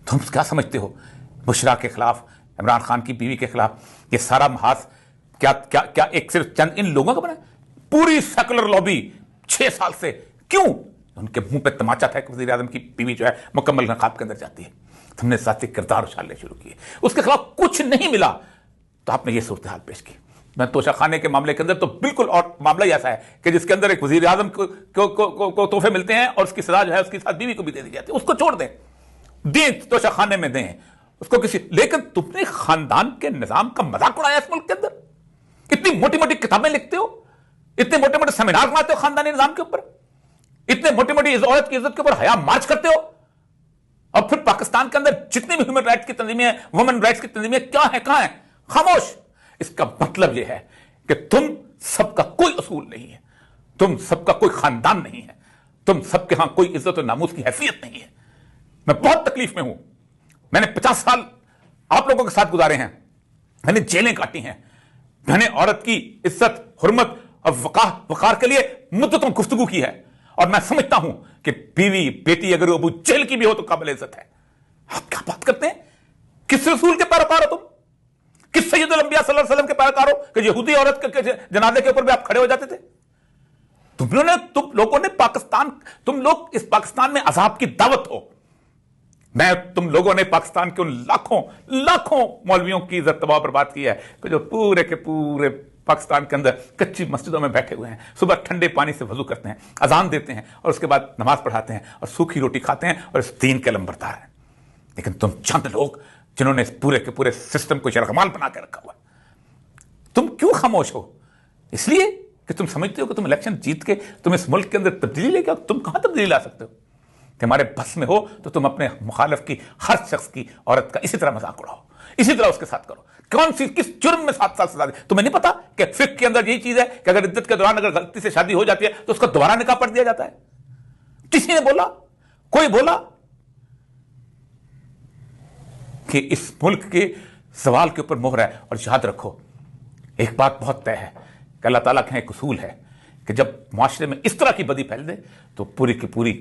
तुम क्या समझते हो बुशरा के खिलाफ, इमरान खान की बीवी के खिलाफ ये सारा महाज क्या क्या क्या एक सिर्फ चंद इन लोगों का बना? पूरी सेकुलर लॉबी 6 साल से क्यों उनके मुंह पे तमाचा था कि वज़ीर आज़म की बीवी जो है मुकम्मल नकाब के अंदर जाती है। तुमने ज़ाती किरदार उछालने शुरू किए, उसके खिलाफ कुछ नहीं मिला तो आपने ये सूरत हाल पेश की। मैं तोशाखाने के मामले के अंदर तो बिल्कुल और मामला ही ऐसा है कि जिसके अंदर एक वज़ीर आज़म को तोहफे मिलते हैं और उसकी सजा जो है उसके साथ बीवी को भी दे दी जाती है। उसको छोड़ दें तोशाखाने में दें उसको किसी, लेकिन तुमने खानदान के निजाम का मजाक उड़ाया इस मुल्क के अंदर। इतनी मोटी मोटी किताबें लिखते हो, इतने मोटे मोटे सेमिनार बनाते हो खानदानी निजाम के ऊपर, इतने मोटी मोटी इस औरत की इज्जत के ऊपर हया मार्च करते हो, और फिर पाकिस्तान के अंदर जितनी भी ह्यूमन राइट्स की तंजीमें हैं, वुमेन राइट्स की तंजीमें क्या है, कहां है? खामोश। इसका मतलब यह है कि तुम सबका कोई असूल नहीं है, तुम सबका कोई खानदान नहीं है, तुम सबके यहां कोई इज्जत और नामूस की हैसियत नहीं है। मैं बहुत तकलीफ में हूं। मैंने 50 साल आप लोगों के साथ गुजारे हैं, मैंने जेलें काटी हैं, मैंने औरत की इज्जत, हुर्मत और वकार के लिए मुद्दतों गुफ्तगू की है, और मैं समझता हूं कि बीवी बेटी अगर अबू जेल की भी हो तो काबिल इज्जत है। आप क्या बात करते हैं? किस रसूल के पैरोकार हो तुम? किस सैयदुल अंबिया सल्लल्लाहु अलैहि वसल्लम के पैरोकार हो कि यहूदी औरत के जनाजे के ऊपर भी आप खड़े हो जाते थे? तुम लोगों ने पाकिस्तान, तुम लोग इस पाकिस्तान में अजाब की दावत हो। तुम लोगों ने पाकिस्तान के उन लाखों मौलवियों की इज्जत तबाह बर्बाद की है कि जो पूरे के पूरे पाकिस्तान के अंदर कच्ची मस्जिदों में बैठे हुए हैं, सुबह ठंडे पानी से वजू करते हैं, अजान देते हैं और उसके बाद नमाज पढ़ाते हैं और सूखी रोटी खाते हैं और इस दीन के लंबरदार हैं। लेकिन तुम चंद लोग जिन्होंने इस पूरे के पूरे सिस्टम को यरगमाल बना के रखा हुआ, तुम क्यों खामोश हो? इसलिए कि तुम समझते हो कि तुम इलेक्शन जीत के तुम इस मुल्क के अंदर तब्दीली लेके आओ। तुम कहां तब्दीली ला सकते हो? तुम्हारे बस में हो तो तुम अपने मुखालिफ की, हर शख्स की औरत का इसी तरह मजाक उड़ाओ, इसी तरह उसके साथ करो। कौन सी किस जुर्म में 7 साल सजा दे? तुम्हें नहीं पता कि फिक्र के अंदर यही चीज है कि अगर इद्दत के दौरान अगर गलती से शादी हो जाती है तो उसका दोबारा निकाह पढ़ दिया जाता है? किसी ने बोला? कोई बोला कि इस मुल्क के सवाल के ऊपर मोहर है? और याद रखो एक बात बहुत तय है कि अल्लाह ताला का एक उसूल है कि जब माशरे में इस तरह की बदी फैल दे तो पूरी की पूरी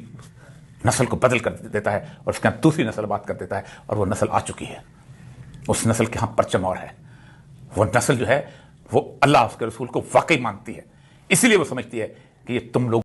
नस्ल को बदल कर देता है और उसके यहां दूसरी नस्ल बात कर देता है, और वो नस्ल आ चुकी है। उस नस्ल के यहां परचम और है। वो नस्ल जो है वो अल्लाह उसके रसूल को वाकई मानती है, इसीलिए वो समझती है कि ये तुम लोग